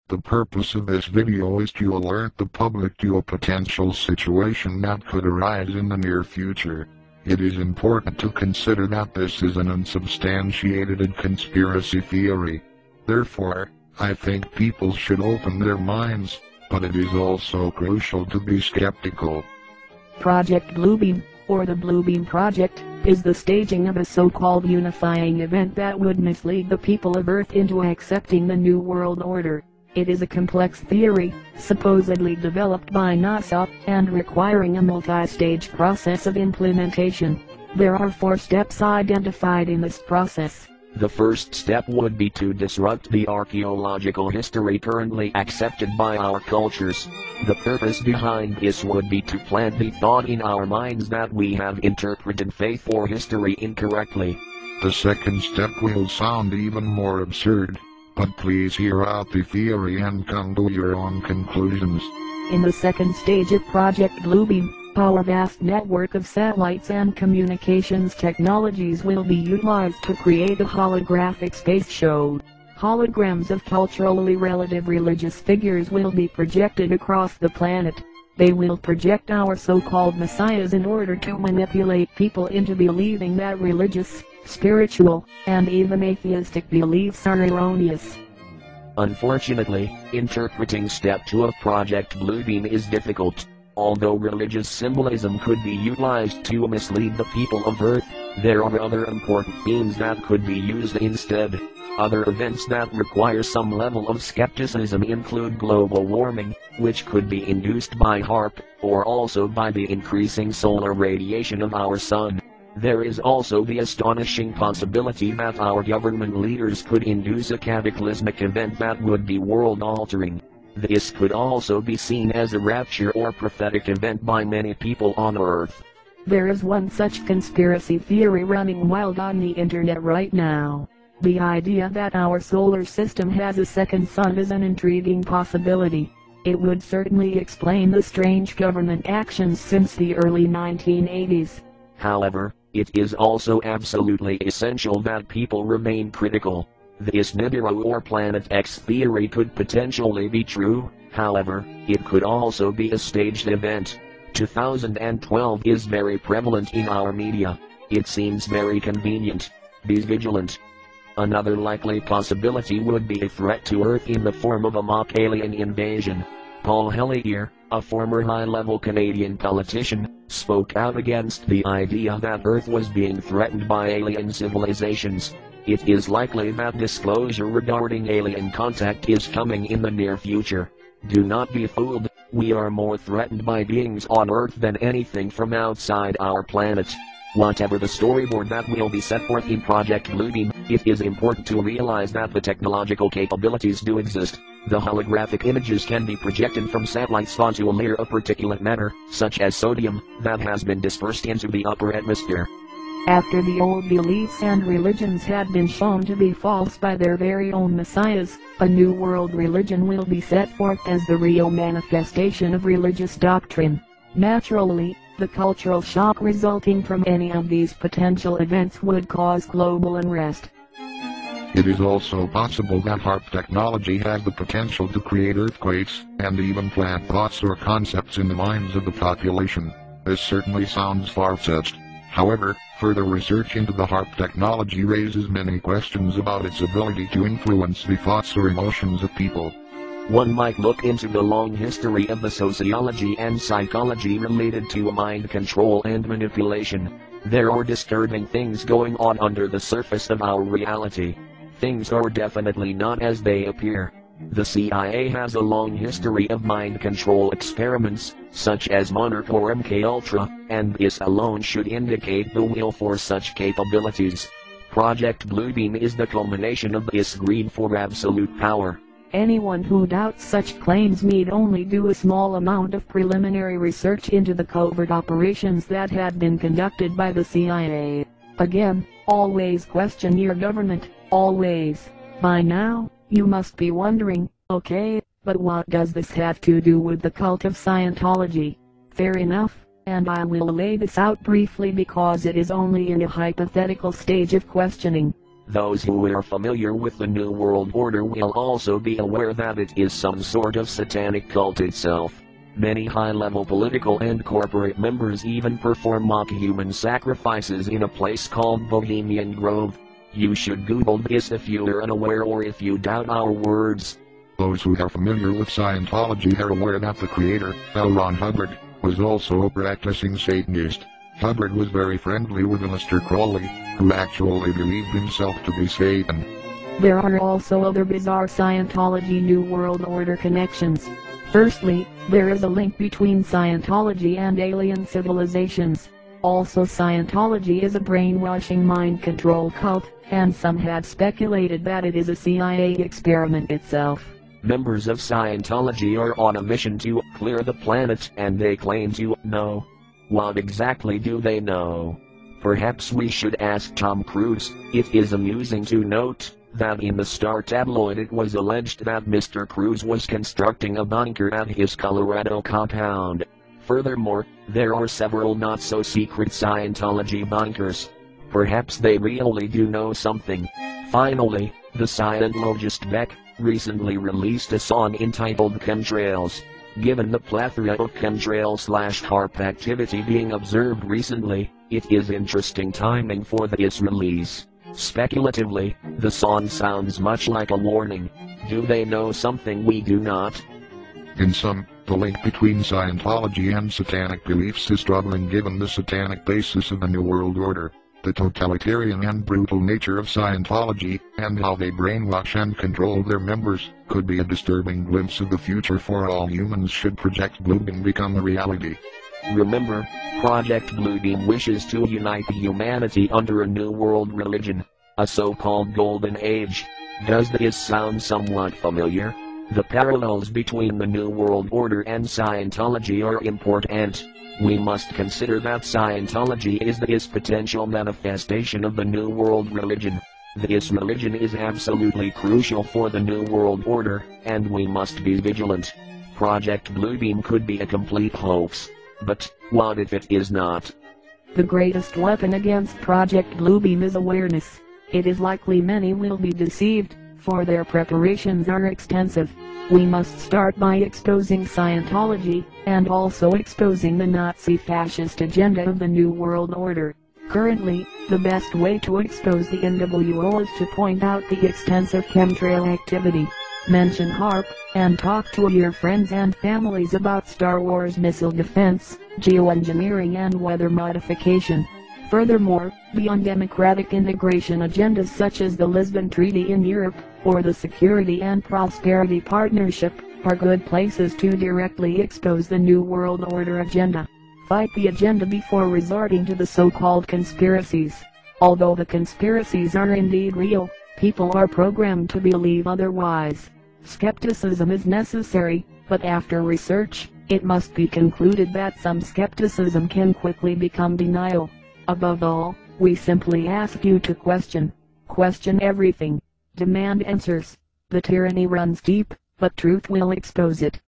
The purpose of this video is to alert the public to a potential situation that could arise in the near future. It is important to consider that this is an unsubstantiated conspiracy theory. Therefore, I think people should open their minds, but it is also crucial to be skeptical. Project Bluebeam, or the Bluebeam Project, is the staging of a so-called unifying event that would mislead the people of Earth into accepting the New World Order. It is a complex theory, supposedly developed by NASA, and requiring a multi-stage process of implementation. There are 4 steps identified in this process. The first step would be to disrupt the archaeological history currently accepted by our cultures. The purpose behind this would be to plant the thought in our minds that we have interpreted faith or history incorrectly. The second step will sound even more absurd, but please hear out the theory and come to your own conclusions. In the second stage of Project Bluebeam, our vast network of satellites and communications technologies will be utilized to create a holographic space show. Holograms of culturally relative religious figures will be projected across the planet. They will project our so-called messiahs in order to manipulate people into believing that religious, spiritual, and even atheistic beliefs are erroneous. Unfortunately, interpreting step 2 of Project Bluebeam is difficult. Although religious symbolism could be utilized to mislead the people of Earth, there are other important themes that could be used instead. Other events that require some level of skepticism include global warming, which could be induced by HAARP, or also by the increasing solar radiation of our sun. There is also the astonishing possibility that our government leaders could induce a cataclysmic event that would be world-altering. This could also be seen as a rapture or prophetic event by many people on Earth. There is one such conspiracy theory running wild on the internet right now. The idea that our solar system has a second sun is an intriguing possibility. It would certainly explain the strange government actions since the early 1980s. However, it is also absolutely essential that people remain critical. This Nibiru or Planet X theory could potentially be true, however, it could also be a staged event. 2012 is very prevalent in our media. It seems very convenient. Be vigilant. Another likely possibility would be a threat to Earth in the form of a mock alien invasion. Paul Hellyer, a former high-level Canadian politician, spoke out against the idea that Earth was being threatened by alien civilizations. It is likely that disclosure regarding alien contact is coming in the near future. Do not be fooled, we are more threatened by beings on Earth than anything from outside our planet. Whatever the storyboard that will be set forth in Project Bluebeam, it is important to realize that the technological capabilities do exist. The holographic images can be projected from satellites onto a layer of particulate matter, such as sodium, that has been dispersed into the upper atmosphere. After the old beliefs and religions had been shown to be false by their very own messiahs, a new world religion will be set forth as the real manifestation of religious doctrine. Naturally, the cultural shock resulting from any of these potential events would cause global unrest. It is also possible that HAARP technology has the potential to create earthquakes, and even plant thoughts or concepts in the minds of the population. This certainly sounds far-fetched. However, further research into the HAARP technology raises many questions about its ability to influence the thoughts or emotions of people. One might look into the long history of the sociology and psychology related to mind control and manipulation. There are disturbing things going on under the surface of our reality. Things are definitely not as they appear. The CIA has a long history of mind control experiments, such as Monarch or MKUltra, and this alone should indicate the will for such capabilities. Project Bluebeam is the culmination of this greed for absolute power. Anyone who doubts such claims need only do a small amount of preliminary research into the covert operations that had been conducted by the CIA. Again, always question your government, always. By now, you must be wondering, okay, but what does this have to do with the cult of Scientology? Fair enough, and I will lay this out briefly because it is only in a hypothetical stage of questioning. Those who are familiar with the New World Order will also be aware that it is some sort of satanic cult itself. Many high-level political and corporate members even perform mock human sacrifices in a place called Bohemian Grove. You should Google this if you are unaware or if you doubt our words. Those who are familiar with Scientology are aware that the creator, L. Ron Hubbard, was also a practicing Satanist. Hubbard was very friendly with Mr. Crowley, who actually believed himself to be Satan. There are also other bizarre Scientology New World Order connections. Firstly, there is a link between Scientology and alien civilizations. Also, Scientology is a brainwashing mind control cult, and some have speculated that it is a CIA experiment itself. Members of Scientology are on a mission to clear the planet, and they claim to know. What exactly do they know? Perhaps we should ask Tom Cruise. It is amusing to note that in the Star tabloid it was alleged that Mr. Cruise was constructing a bunker at his Colorado compound. Furthermore, there are several not-so-secret Scientology bunkers. Perhaps they really do know something. Finally, the Scientologist Beck recently released a song entitled Chemtrails. Given the plethora of chemtrail/HARP activity being observed recently, it is interesting timing for this release. Speculatively, the song sounds much like a warning. Do they know something we do not? In sum, the link between Scientology and satanic beliefs is troubling given the satanic basis of the New World Order, the totalitarian and brutal nature of Scientology, and how they brainwash and control their members, could be a disturbing glimpse of the future for all humans should Project Bluebeam become a reality. Remember, Project Bluebeam wishes to unite humanity under a new world religion, a so-called golden age. Does this sound somewhat familiar? The parallels between the New World Order and Scientology are important. We must consider that Scientology is this potential manifestation of the New World religion. This religion is absolutely crucial for the New World Order, and we must be vigilant. Project Bluebeam could be a complete hoax. But what if it is not? The greatest weapon against Project Bluebeam is awareness. It is likely many will be deceived, for their preparations are extensive. We must start by exposing Scientology, and also exposing the Nazi-fascist agenda of the New World Order. Currently, the best way to expose the NWO is to point out the extensive chemtrail activity. Mention HARP, and talk to your friends and families about Star Wars missile defense, geoengineering and weather modification. Furthermore, the undemocratic integration agendas such as the Lisbon Treaty in Europe, or the Security and Prosperity Partnership, are good places to directly expose the New World Order agenda. Fight the agenda before resorting to the so-called conspiracies. Although the conspiracies are indeed real, people are programmed to believe otherwise. Skepticism is necessary, but after research, it must be concluded that some skepticism can quickly become denial. Above all, we simply ask you to question everything. Demand answers. The tyranny runs deep, but truth will expose it.